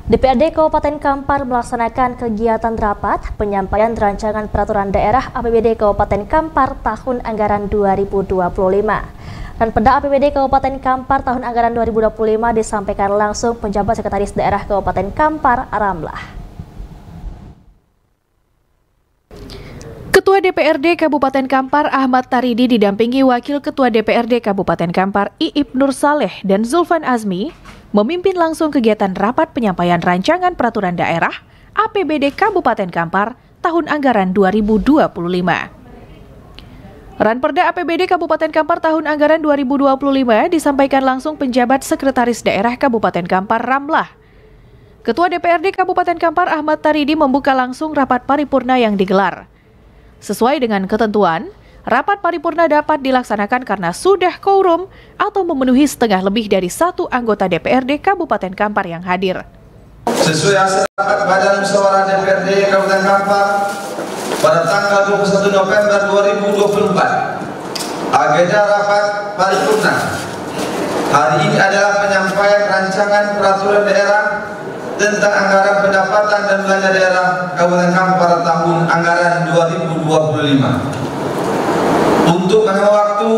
DPRD Kabupaten Kampar melaksanakan kegiatan rapat penyampaian rancangan peraturan daerah APBD Kabupaten Kampar tahun anggaran 2025. Ranperda APBD Kabupaten Kampar tahun anggaran 2025 disampaikan langsung penjabat Sekretaris Daerah Kabupaten Kampar, Ramlah. Ketua DPRD Kabupaten Kampar Ahmad Taridi didampingi Wakil Ketua DPRD Kabupaten Kampar Iip Nur Saleh dan Zulfan Azmi memimpin langsung kegiatan rapat penyampaian rancangan peraturan daerah APBD Kabupaten Kampar tahun anggaran 2025. Ranperda APBD Kabupaten Kampar tahun anggaran 2025 disampaikan langsung penjabat Sekretaris Daerah Kabupaten Kampar, Ramlah. Ketua DPRD Kabupaten Kampar Ahmad Taridi membuka langsung rapat paripurna yang digelar. Sesuai dengan ketentuan, rapat paripurna dapat dilaksanakan karena sudah quorum atau memenuhi setengah lebih dari satu anggota DPRD Kabupaten Kampar yang hadir. Sesuai hasil rapat Badan Musyawarah DPRD Kabupaten Kampar pada tanggal 21 November 2024, agenda rapat paripurna hari ini adalah penyampaian rancangan peraturan daerah tentang anggaran pendapatan dan belanja daerah Kabupaten Kampar tahun anggaran 2025. Untuk menghemat waktu,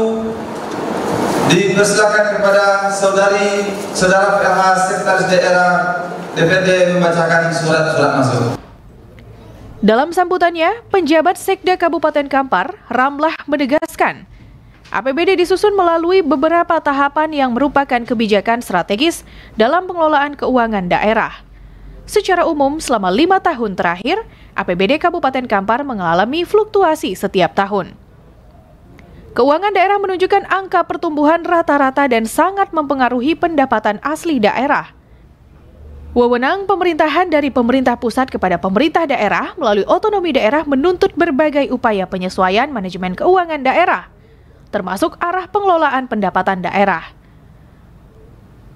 dipersilakan kepada saudara PLH Sekretaris Daerah DPRD membacakan surat-surat masuk. Dalam sambutannya, penjabat Sekda Kabupaten Kampar, Ramlah, menegaskan APBD disusun melalui beberapa tahapan yang merupakan kebijakan strategis dalam pengelolaan keuangan daerah. Secara umum, selama 5 tahun terakhir, APBD Kabupaten Kampar mengalami fluktuasi setiap tahun. Keuangan daerah menunjukkan angka pertumbuhan rata-rata dan sangat mempengaruhi pendapatan asli daerah. Wewenang pemerintahan dari pemerintah pusat kepada pemerintah daerah melalui otonomi daerah menuntut berbagai upaya penyesuaian manajemen keuangan daerah, termasuk arah pengelolaan pendapatan daerah.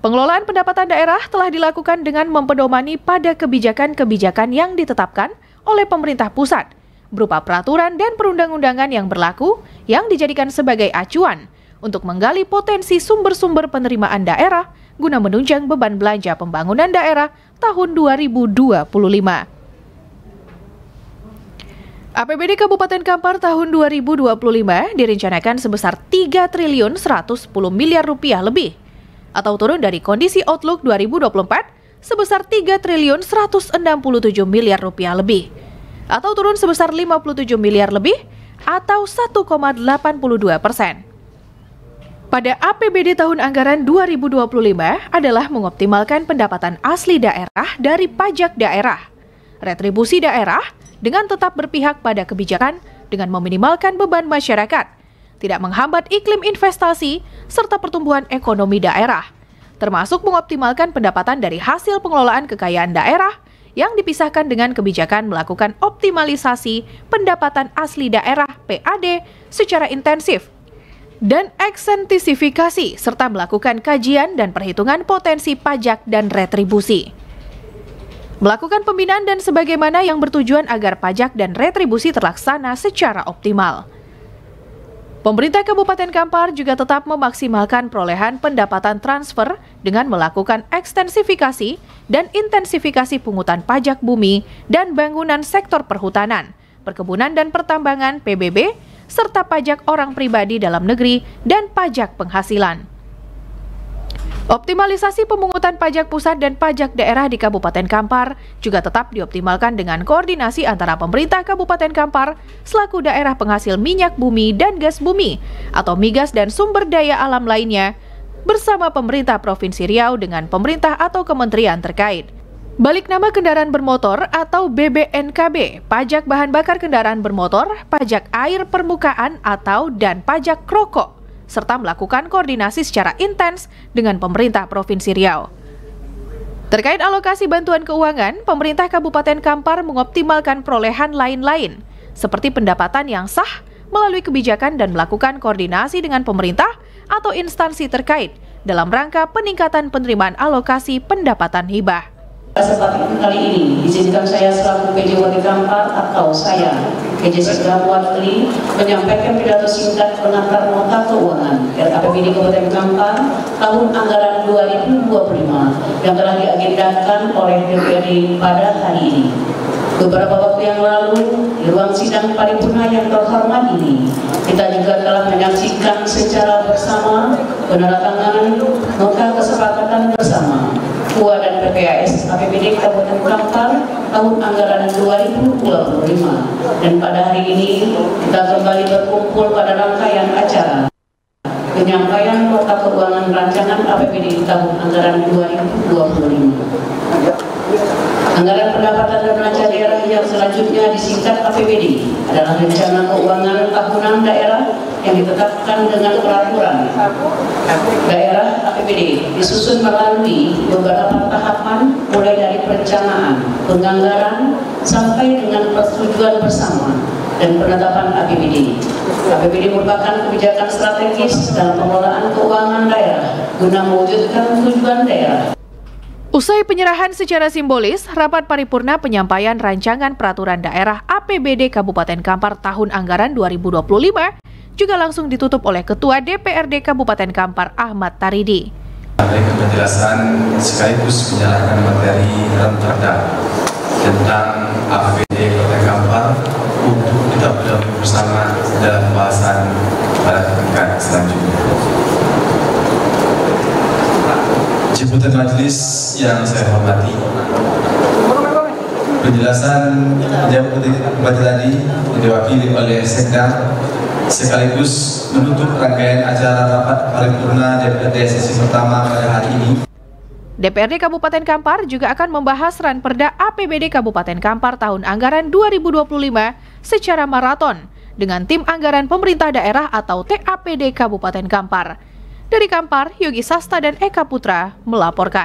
Pengelolaan pendapatan daerah telah dilakukan dengan mempedomani pada kebijakan-kebijakan yang ditetapkan oleh pemerintah pusat, berupa peraturan dan perundang-undangan yang berlaku yang dijadikan sebagai acuan untuk menggali potensi sumber-sumber penerimaan daerah guna menunjang beban belanja pembangunan daerah tahun 2025. APBD Kabupaten Kampar tahun 2025 direncanakan sebesar 3 triliun 110 miliar rupiah lebih, atau turun dari kondisi Outlook 2024 sebesar 3 triliun 167 miliar rupiah lebih, atau turun sebesar 57 miliar lebih atau 1,82%. Pada APBD tahun anggaran 2025 adalah mengoptimalkan pendapatan asli daerah dari pajak daerah, retribusi daerah dengan tetap berpihak pada kebijakan dengan meminimalkan beban masyarakat, tidak menghambat iklim investasi serta pertumbuhan ekonomi daerah, termasuk mengoptimalkan pendapatan dari hasil pengelolaan kekayaan daerah yang dipisahkan dengan kebijakan melakukan optimalisasi pendapatan asli daerah PAD secara intensif dan eksentrisifikasi serta melakukan kajian dan perhitungan potensi pajak dan retribusi. Melakukan pembinaan dan sebagaimana yang bertujuan agar pajak dan retribusi terlaksana secara optimal. Pemerintah Kabupaten Kampar juga tetap memaksimalkan perolehan pendapatan transfer dengan melakukan ekstensifikasi dan intensifikasi pungutan pajak bumi dan bangunan sektor perhutanan, perkebunan dan pertambangan PBB, serta pajak orang pribadi dalam negeri dan pajak penghasilan. Optimalisasi pemungutan pajak pusat dan pajak daerah di Kabupaten Kampar juga tetap dioptimalkan dengan koordinasi antara pemerintah Kabupaten Kampar selaku daerah penghasil minyak bumi dan gas bumi atau migas dan sumber daya alam lainnya bersama pemerintah Provinsi Riau dengan pemerintah atau kementerian terkait. Balik nama kendaraan bermotor atau BBNKB, pajak bahan bakar kendaraan bermotor, pajak air permukaan atau dan pajak rokok, serta melakukan koordinasi secara intens dengan pemerintah Provinsi Riau. Terkait alokasi bantuan keuangan, pemerintah Kabupaten Kampar mengoptimalkan perolehan lain-lain, seperti pendapatan yang sah melalui kebijakan dan melakukan koordinasi dengan pemerintah atau instansi terkait dalam rangka peningkatan penerimaan alokasi pendapatan hibah. Kesempatan kali ini izinkan saya selaku PJ Wali Kampar atau saya Jessica Watli menyampaikan pidato singkat pengantar nota keuangan APBD Kabupaten Kampar tahun anggaran 2025 yang telah diagendakan oleh DPRD pada hari ini. Beberapa waktu yang lalu, di ruang sidang paripurna yang terhormat ini, kita juga telah menyaksikan secara bersama penandatanganan nota kesepakatan bersama KUA dan PPAS APBD Kabupaten Kampar tahun anggaran 2025. Dan pada hari ini, kita kembali berkumpul pada rangkaian acara penyampaian nota keuangan rancangan APBD tahun anggaran 2025. Anggaran pendapatan dan belanja daerah yang selanjutnya disingkat APBD adalah rencana keuangan tahunan daerah yang ditetapkan dengan peraturan daerah APBD, disusun melalui beberapa tahapan mulai dari perencanaan, penganggaran sampai dengan persetujuan bersama dan penetapan APBD. APBD merupakan kebijakan strategis dalam pengelolaan keuangan daerah guna mewujudkan tujuan daerah. Usai penyerahan secara simbolis, rapat paripurna penyampaian rancangan peraturan daerah APBD Kabupaten Kampar tahun anggaran 2025 juga langsung ditutup oleh Ketua DPRD Kabupaten Kampar Ahmad Taridi. Memberikan penjelasan sekaligus menyerahkan materi ranperda tentang APBD Kabupaten Kampar untuk kita bergabung bersama dalam pembahasan pada tingkat selanjutnya. Jabatan majelis yang saya hormati, penjelasan jabatan tadi diwakili oleh Sekda sekaligus menutup rangkaian acara rapat paripurna DPRD sesi pertama pada hari ini. DPRD Kabupaten Kampar juga akan membahas ranperda APBD Kabupaten Kampar tahun anggaran 2025 secara maraton dengan tim anggaran pemerintah daerah atau TAPD Kabupaten Kampar. Dari Kampar, Yogi Sasta dan Eka Putra melaporkan.